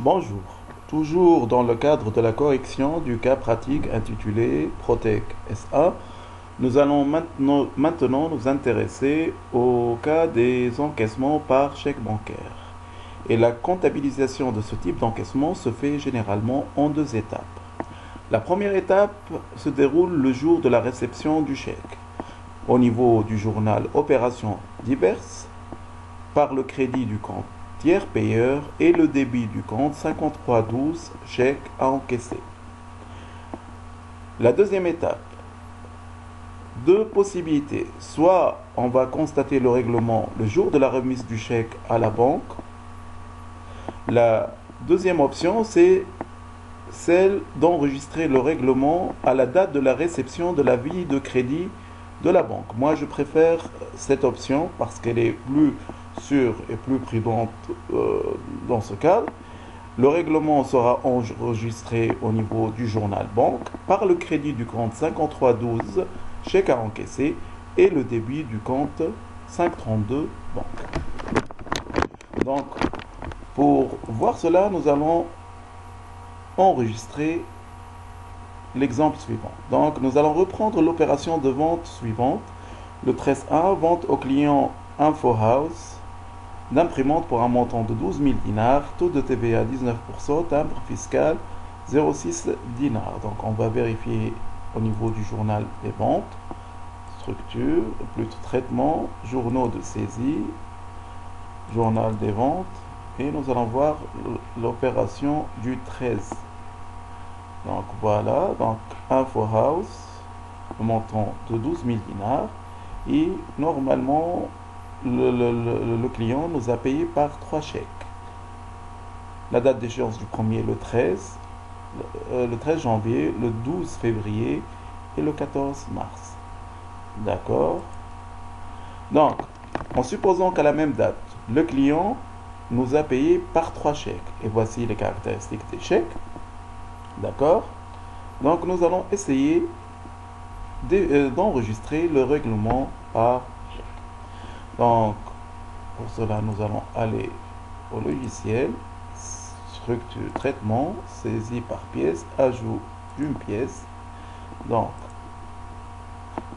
Bonjour. Toujours dans le cadre de la correction du cas pratique intitulé Protec SA, nous allons maintenant nous intéresser au cas des encaissements par chèque bancaire. Et la comptabilisation de ce type d'encaissement se fait généralement en deux étapes. La première étape se déroule le jour de la réception du chèque, au niveau du journal Opérations diverses, par le crédit du compte tiers payeur et le débit du compte 5312 chèque à encaisser. La deuxième étape, deux possibilités. Soit on va constater le règlement le jour de la remise du chèque à la banque. La deuxième option, c'est celle d'enregistrer le règlement à la date de la réception de l'avis de crédit de la banque. Moi, je préfère cette option parce qu'elle est plus sûre et plus prudente dans ce cas. Le règlement sera enregistré au niveau du journal banque par le crédit du compte 5312 chèque à encaisser et le débit du compte 532 banque. Donc, pour voir cela, nous allons enregistrer l'exemple suivant. Donc, nous allons reprendre l'opération de vente suivante. Le 13A, vente au client InfoHouse d'imprimante pour un montant de 12 000 dinars, taux de TVA 19%, timbre fiscal 0,6 dinars. Donc, on va vérifier au niveau du journal des ventes, structure, plutôt traitement, journaux de saisie, journal des ventes, et nous allons voir l'opération du 13. Donc voilà, donc InfoHouse, le montant de 12 000 dinars. Et normalement, le client nous a payé par 3 chèques. La date d'échéance du premier, le 13 janvier, le 12 février et le 14 mars. D'accord. Donc, en supposant qu'à la même date, le client nous a payé par 3 chèques. Et voici les caractéristiques des chèques. D'accord. Donc nous allons essayer d'enregistrer le règlement par chèque. Donc pour cela nous allons aller au logiciel, structure, traitement, saisie par pièce, ajout d'une pièce. Donc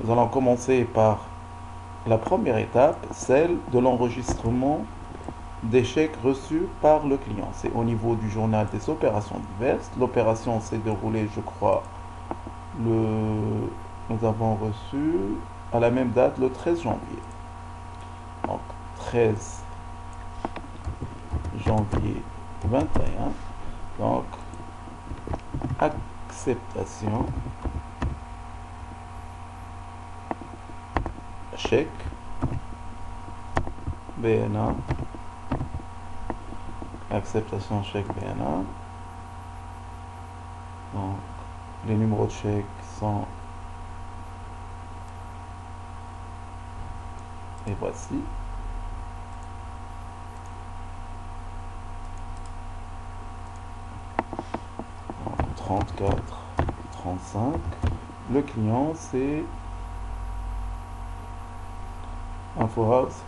nous allons commencer par la première étape, celle de l'enregistrement des chèques reçus par le client. C'est au niveau du journal des opérations diverses. L'opération s'est déroulée, je crois, nous avons reçu à la même date le 13 janvier. Donc 13 janvier 21. Donc acceptation chèque BNA. Acceptation chèque BNA. Donc, les numéros de chèque sont... Et voici. Donc, 34, 35. Le client, c'est InfoHouse.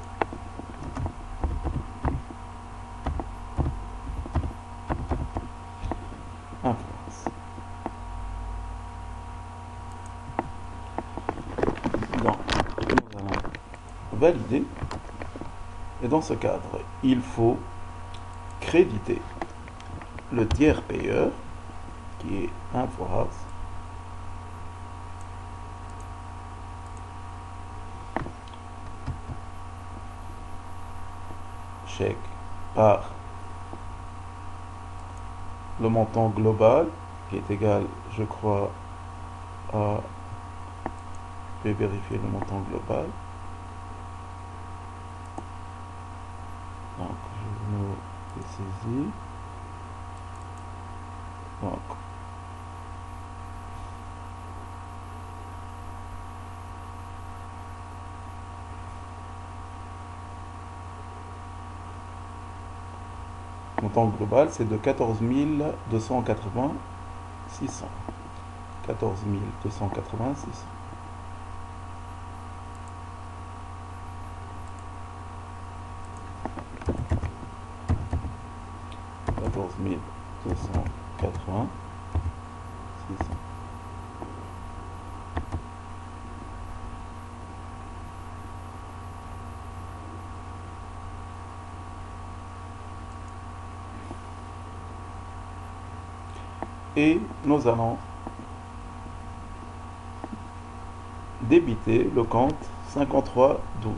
Donc, nous allons valider. Et dans ce cadre, il faut créditer le tiers payeur, qui est InfoHouse. Chèque par le montant global, qui est égal, je crois, à... Je vais vérifier le montant global. Donc, journaux de saisie. Donc, montant global, c'est de 14 280 600. 14 280 600. 14 280 600. Et nous allons débiter le compte 53 12.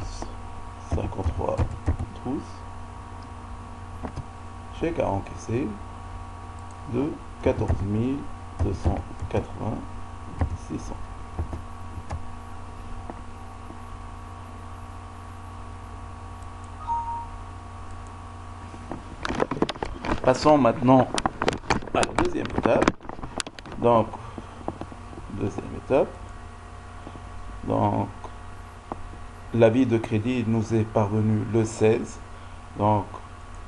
53 12. Chèque à encaisser de 14 280 600. Passons maintenant à la deuxième étape. Donc, deuxième étape. Donc, l'avis de crédit nous est parvenu le 16. Donc,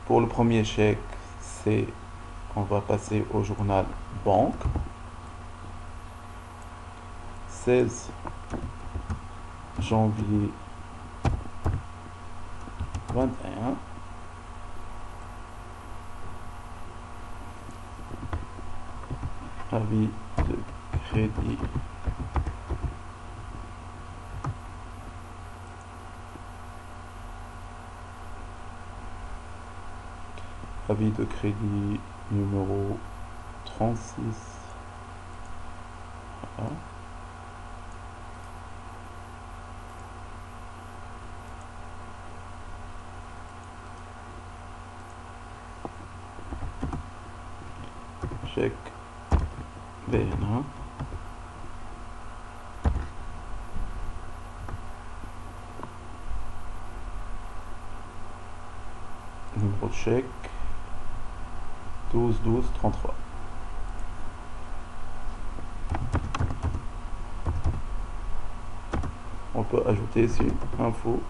pour le premier chèque, on va passer au journal banque. 16 janvier 21. Avis de crédit avis de crédit numéro 36. Voilà. Chèque BNA. Numéro de chèque 12 12 33. On peut ajouter ici info.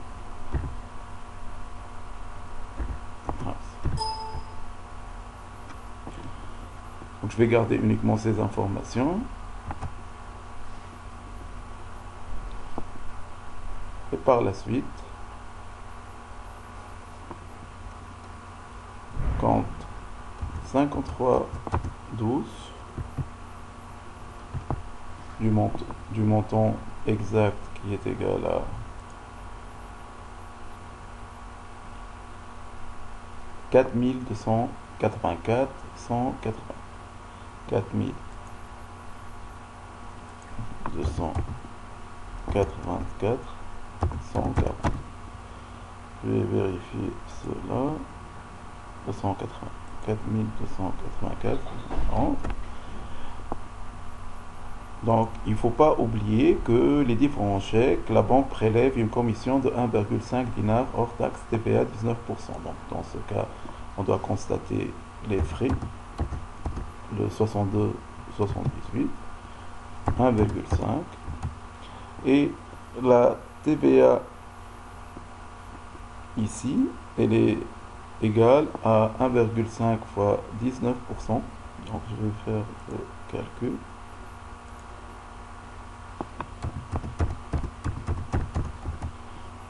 Donc je vais garder uniquement ces informations. Et par la suite, compte 53 12 du montant exact qui est égal à 4284 180. 4284 140. Je vais vérifier cela. 280. 4284. Donc, il ne faut pas oublier que les différents chèques, la banque prélève une commission de 1,5 dinar hors taxe TVA 19%. Donc, dans ce cas, on doit constater les frais, le 62, 78, 1,5. Et la TVA ici, elle est égale à 1,5 fois 19%. Donc, je vais faire le calcul.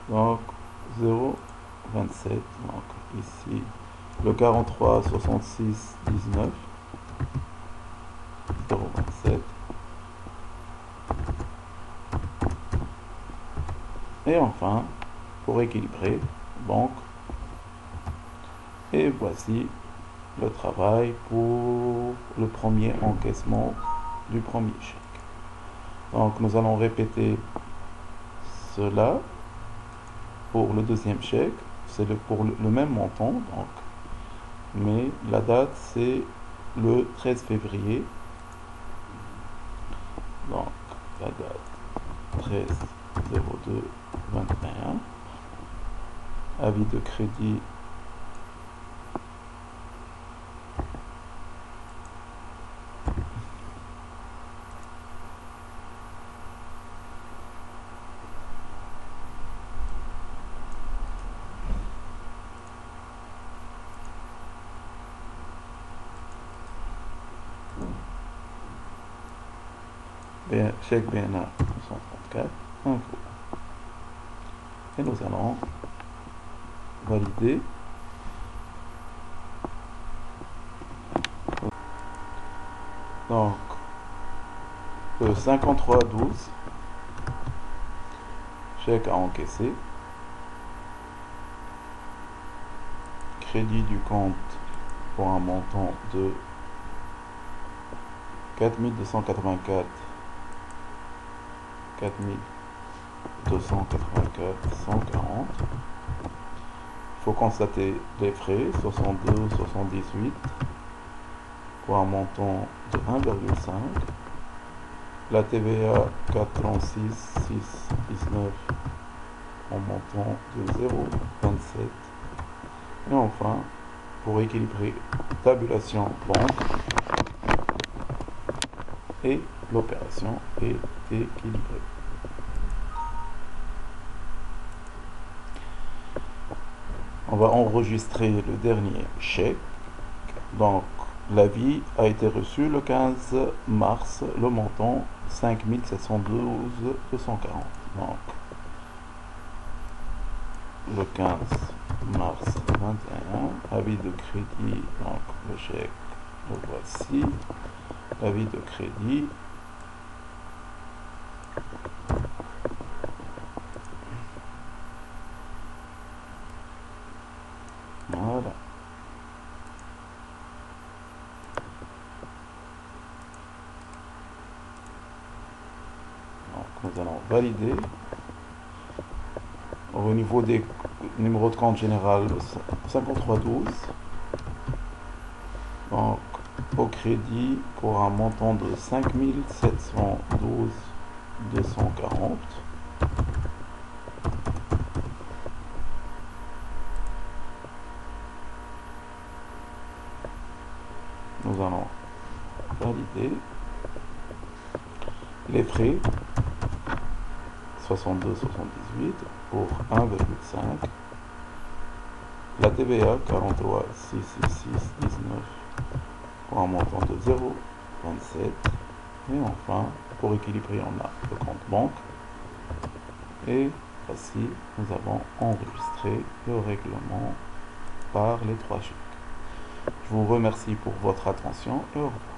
Donc 0,27. Donc ici le 43 66 19 0,27. Et enfin, pour équilibrer, banque. Et voici le travail pour le premier encaissement du premier chèque. Donc nous allons répéter cela. Pour le deuxième chèque, c'est pour le même montant, donc, mais la date c'est le 13 février. Donc la date 13/02/21. Avis de crédit chèque BNA 134 info. Et nous allons valider Donc, 53,12, chèque à encaisser, crédit du compte pour un montant de 4284 140. Il faut constater les frais 62,78 pour un montant de 1,5. La TVA 436,619 en montant de 0,27. Et enfin, pour équilibrer tabulation banque, et l'opération est équilibrée. On va enregistrer le dernier chèque. Donc, l'avis a été reçu le 15 mars, le montant 5712,240. Donc, le 15 mars 21, avis de crédit, donc le chèque, le voici, avis de crédit. Voilà. Donc, nous allons valider. Au niveau des numéros de compte général, 5312. Donc, au crédit pour un montant de 5712,240. Nous allons valider les frais 62,78 pour 1,5. La TVA 43,666,19 pour un montant de 0,27. Et enfin, pour équilibrer, on a le compte banque. Et voici, nous avons enregistré le règlement par les 3 chèques. Je vous remercie pour votre attention et au revoir.